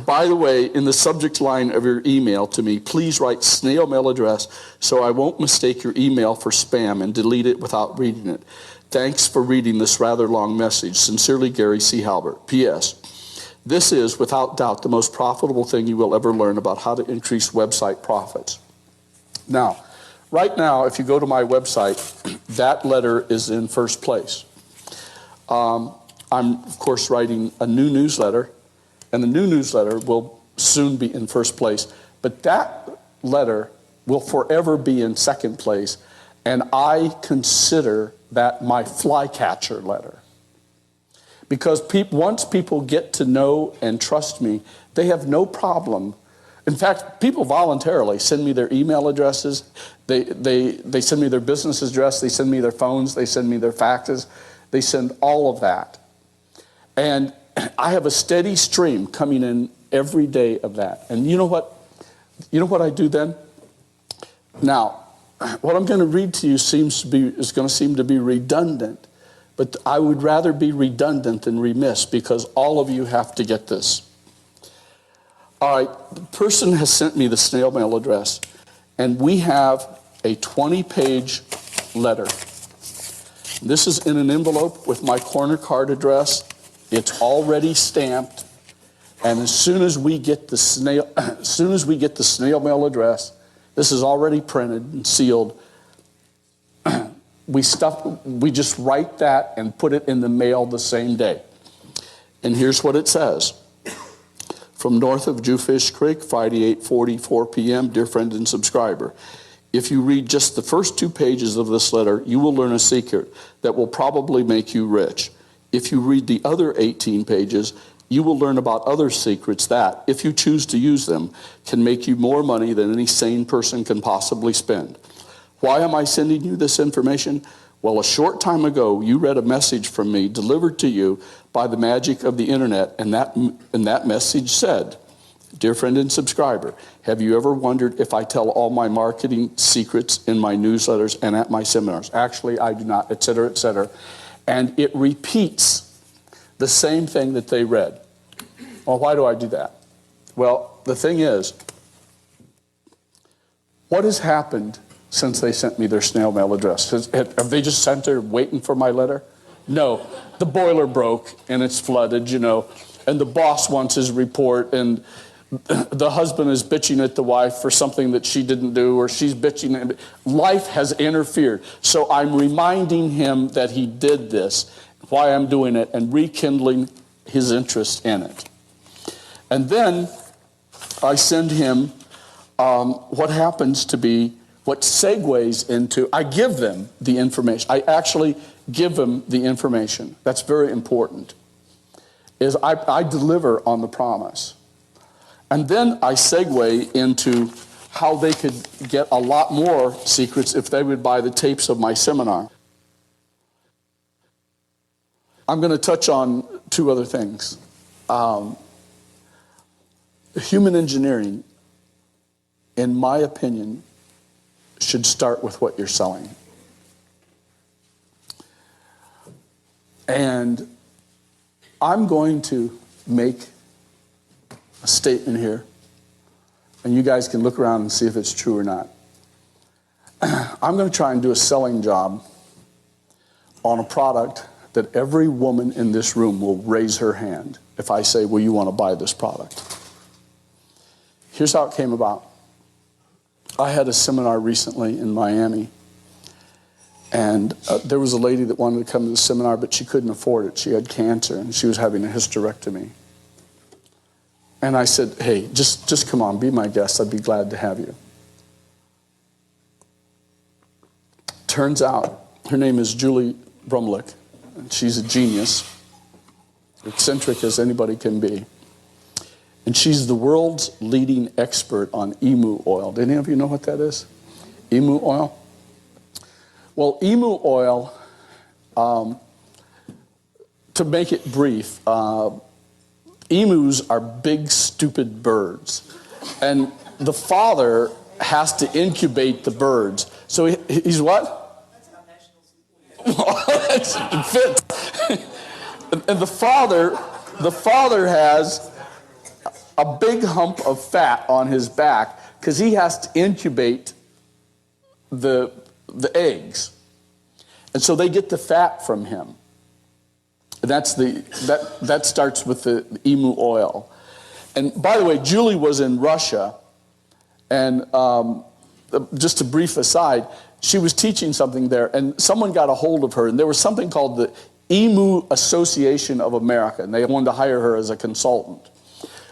By the way, in the subject line of your email to me, please write snail mail address so I won't mistake your email for spam and delete it without reading it. Thanks for reading this rather long message. Sincerely, Gary C. Halbert. P.S. This is, without doubt, the most profitable thing you will ever learn about how to increase website profits. Now, right now, if you go to my website, that letter is in first place. I'm, of course, writing a new newsletter, and the new newsletter will soon be in first place. But that letter will forever be in second place, and I consider that my flycatcher letter. Because once people get to know and trust me, they have no problem. In fact, people voluntarily send me their email addresses, they send me their business address, they send me their phones, they send me their faxes, they send all of that. And I have a steady stream coming in every day of that. And you know what? You know what I do then? Now, what I'm going to read to you is going to seem to be redundant, but I would rather be redundant than remiss because all of you have to get this. All right, the person has sent me the snail mail address, and we have a 20-page letter. This is in an envelope with my corner card address. It's already stamped, and as soon as we get the snail mail address, this is already printed and sealed. We just write that and put it in the mail the same day. And here's what it says. From north of Jewfish Creek, Friday, 8:44 p.m., dear friend and subscriber. If you read just the first 2 pages of this letter, you will learn a secret that will probably make you rich. If you read the other 18 pages, you will learn about other secrets that, if you choose to use them, can make you more money than any sane person can possibly spend. Why am I sending you this information? Well, a short time ago, you read a message from me delivered to you by the magic of the internet, and that message said, dear friend and subscriber, have you ever wondered if I tell all my marketing secrets in my newsletters and at my seminars? Actually, I do not, et cetera, et cetera. And it repeats the same thing that they read. Well, why do I do that? Well, the thing is, what has happened since they sent me their snail mail address? Have they just sent there waiting for my letter? No, the boiler broke and it's flooded, and the boss wants his report, and the husband is bitching at the wife for something that she didn't do, or she's bitching. Life has interfered. So I'm reminding him that he did this, why I'm doing it, and rekindling his interest in it. And then I send him what happens to be what segues into, I give them the information. I actually give them the information. That's very important. Is I deliver on the promise. And then I segue into how they could get a lot more secrets if they would buy the tapes of my seminar. I'm going to touch on two other things. Human engineering, in my opinion, should start with what you're selling. And I'm going to make a statement here, and you guys can look around and see if it's true or not. I'm going to try and do a selling job on a product that every woman in this room will raise her hand if I say, well, you want to buy this product. Here's how it came about. I had a seminar recently in Miami, and there was a lady that wanted to come to the seminar, but she couldn't afford it. She had cancer, and she was having a hysterectomy. And I said, hey, just come on, be my guest. I'd be glad to have you. Turns out, her name is Julie Brumlick, and she's a genius, eccentric as anybody can be. And she's the world's leading expert on emu oil. Do any of you know what that is? Emu oil? Well, emu oil, to make it brief, emus are big, stupid birds. And the father has to incubate the birds. So he's what? That's how nationals it fits. And the father has a big hump of fat on his back because he has to incubate the eggs. And so they get the fat from him. And that starts with the emu oil. And by the way, Julie was in Russia, and just a brief aside, she was teaching something there, and someone got a hold of her, and there was something called the Emu Association of America, and they wanted to hire her as a consultant.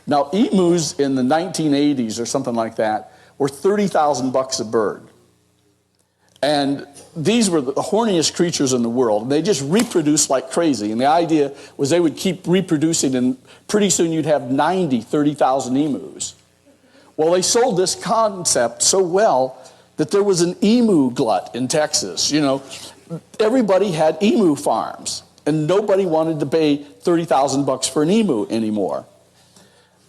Now, emus in the 1980s or something like that were $30,000 a bird. And these were the horniest creatures in the world. And they just reproduced like crazy. And the idea was they would keep reproducing, and pretty soon you'd have 30,000 emus. Well, they sold this concept so well that there was an emu glut in Texas. Everybody had emu farms, and nobody wanted to pay $30,000 for an emu anymore.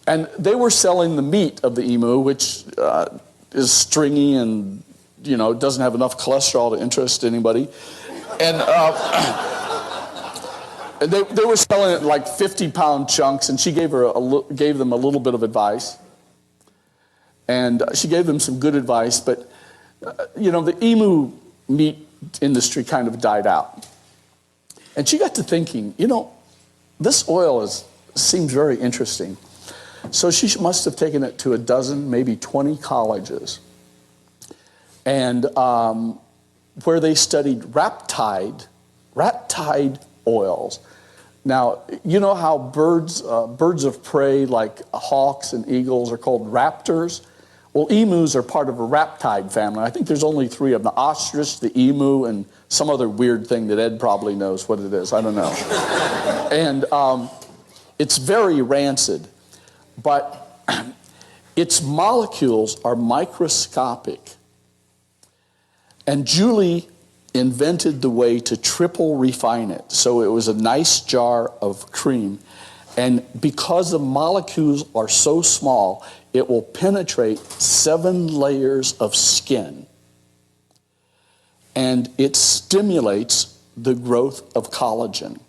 And they were selling the meat of the emu, which is stringy and, doesn't have enough cholesterol to interest anybody. And they were selling it in like 50-pound chunks, and she gave them a little bit of advice. And she gave them some good advice, but, the emu meat industry kind of died out. And she got to thinking, this oil seems very interesting. So she must have taken it to a dozen, maybe 20 colleges, and where they studied rat-tide oils. Now, you know how birds of prey like hawks and eagles are called raptors? Well, emus are part of a rat-tide family. I think there's only 3 of them: the ostrich, the emu, and some other weird thing that Ed probably knows what it is. I don't know. And it's very rancid. But its molecules are microscopic. And Julie invented the way to triple refine it. So it was a nice jar of cream. And because the molecules are so small, it will penetrate 7 layers of skin. And it stimulates the growth of collagen.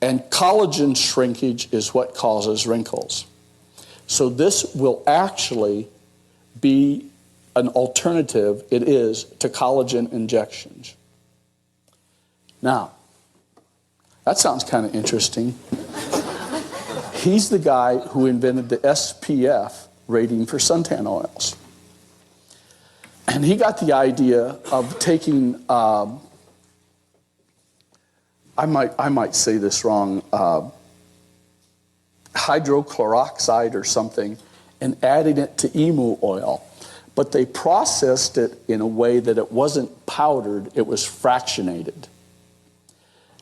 And collagen shrinkage is what causes wrinkles. So this will actually be an alternative, it is, to collagen injections. Now, That sounds kind of interesting. He's the guy who invented the SPF rating for suntan oils. And he got the idea of taking, I might say this wrong, hydrochloroxide or something, and adding it to emu oil. But they processed it in a way that it wasn't powdered, it was fractionated.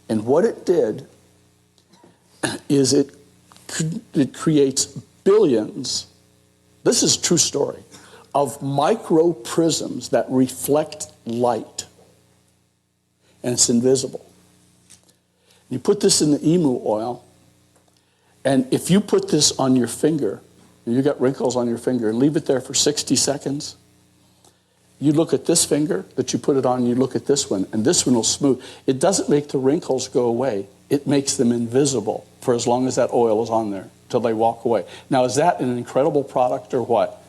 And what it did is it creates billions, this is a true story, of microprisms that reflect light. And it's invisible. You put this in the emu oil, and if you put this on your finger, and you got wrinkles on your finger, and leave it there for 60 seconds, you look at this finger that you put it on, and you look at this one, and this one will smooth. It doesn't make the wrinkles go away. It makes them invisible for as long as that oil is on there, till they walk away. Now, is that an incredible product or what?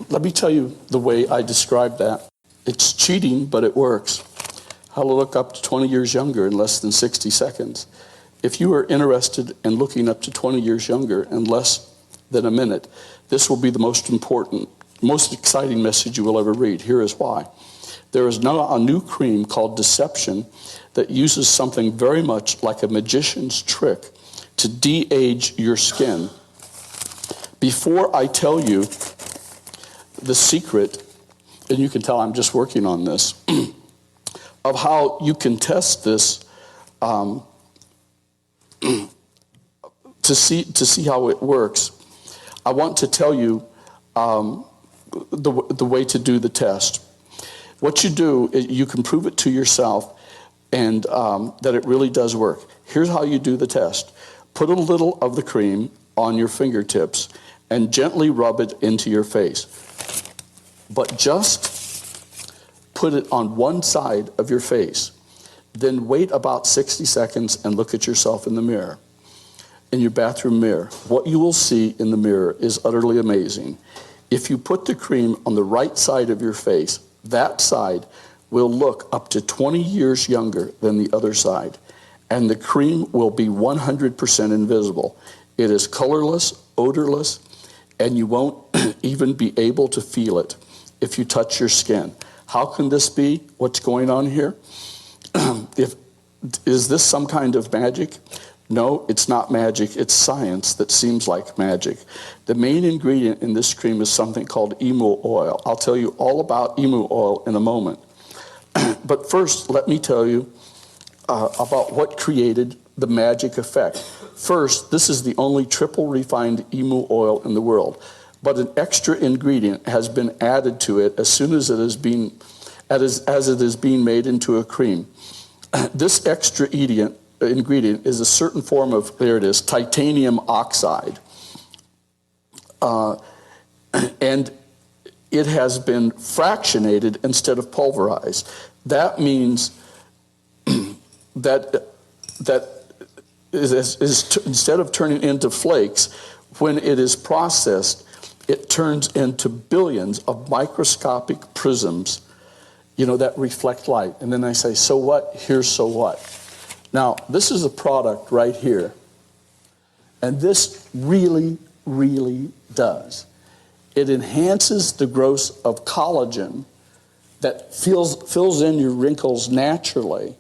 Let me tell you the way I describe that. It's cheating, but it works. How to look up to 20 years younger in less than 60 seconds. If you are interested in looking up to 20 years younger in less than a minute, this will be the most important, most exciting message you will ever read. Here is why. There is now a new cream called Deception that uses something very much like a magician's trick to de-age your skin. Before I tell you the secret, and you can tell I'm just working on this, of how you can test this to see how it works, I want to tell you the way to do the test. What you do is you can prove it to yourself and that it really does work. Here's how you do the test. Put a little of the cream on your fingertips and gently rub it into your face. But just put it on one side of your face. Then wait about 60 seconds and look at yourself in the mirror, in your bathroom mirror. What you will see in the mirror is utterly amazing. If you put the cream on the right side of your face, that side will look up to 20 years younger than the other side, and the cream will be 100% invisible. It is colorless, odorless, and you won't even be able to feel it if you touch your skin. How can this be? What's going on here? Is this some kind of magic? No, it's not magic. It's science that seems like magic. The main ingredient in this cream is something called emu oil. I'll tell you all about emu oil in a moment. But first, let me tell you about what created the magic effect. First, this is the only triple refined emu oil in the world, but an extra ingredient has been added to it as soon as it is being made into a cream. This extra ingredient is a certain form of, there it is, titanium oxide. And it has been fractionated instead of pulverized. That means that instead of turning into flakes, when it is processed, it turns into billions of microscopic prisms, that reflect light. And then I say, so what? Here's so what. Now, this is a product right here. And this really, really does. It enhances the growth of collagen that fills in your wrinkles naturally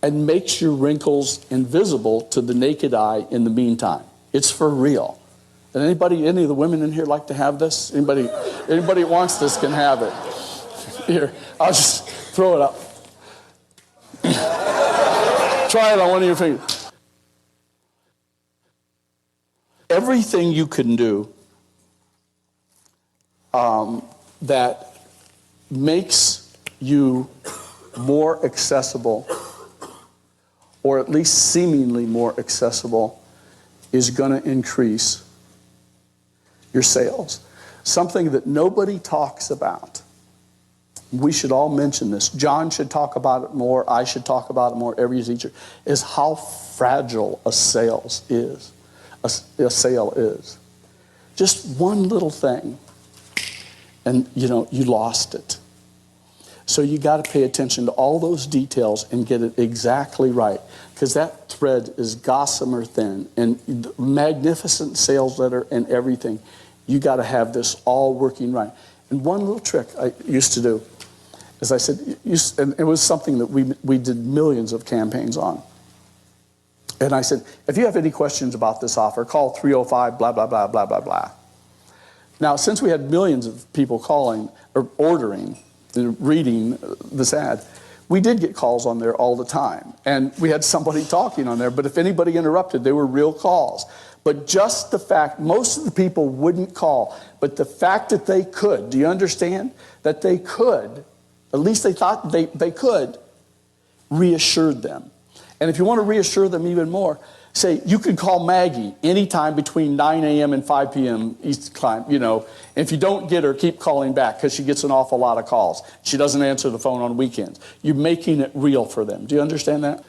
and makes your wrinkles invisible to the naked eye in the meantime. It's for real. And any of the women in here like to have this? Anybody who wants this can have it. Here, I'll just throw it up. Try it on one of your fingers. Everything you can do that makes you more accessible, or at least seemingly more accessible, is going to increase your sales. Something that nobody talks about. We should all mention this. John should talk about it more. I should talk about it more. Every teacher is how fragile a sale is. A sale is. Just one little thing, and you lost it. So you got to pay attention to all those details and get it exactly right, because that thread is gossamer thin and magnificent sales letter and everything. You got to have this all working right. And one little trick I used to do is I said, and it was something that we did millions of campaigns on. And I said, if you have any questions about this offer, call 305 blah, blah, blah, blah, blah, blah. Now, since we had millions of people calling or ordering, reading this ad, we did get calls on there all the time. And we had somebody talking on there, but if anybody interrupted, they were real calls. But just the fact, most of the people wouldn't call, but the fact that they could, do you understand? That they could, at least they thought they could, reassured them. And if you want to reassure them even more, say, you can call Maggie anytime between 9 a.m. and 5 p.m. Eastern time, you know. And if you don't get her, keep calling back, because she gets an awful lot of calls. She doesn't answer the phone on weekends. You're making it real for them. Do you understand that?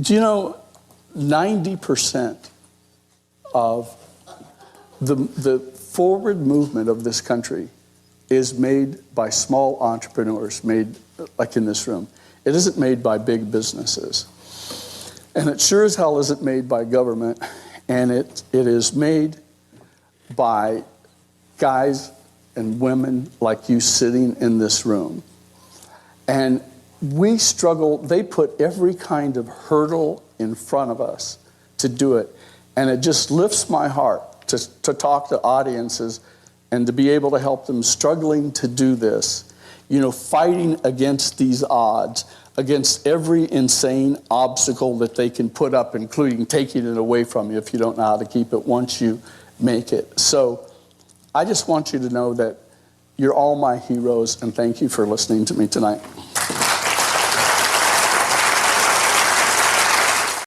Do you know 90% of the forward movement of this country is made by small entrepreneurs, made like in this room. It isn't made by big businesses. And it sure as hell isn't made by government, and it is made by guys and women like you sitting in this room. And we struggle, they put every kind of hurdle in front of us to do it. And it just lifts my heart to talk to audiences and to be able to help them struggling to do this, you know, fighting against these odds, against every insane obstacle that they can put up, including taking it away from you if you don't know how to keep it once you make it. So I just want you to know that you're all my heroes, and thank you for listening to me tonight.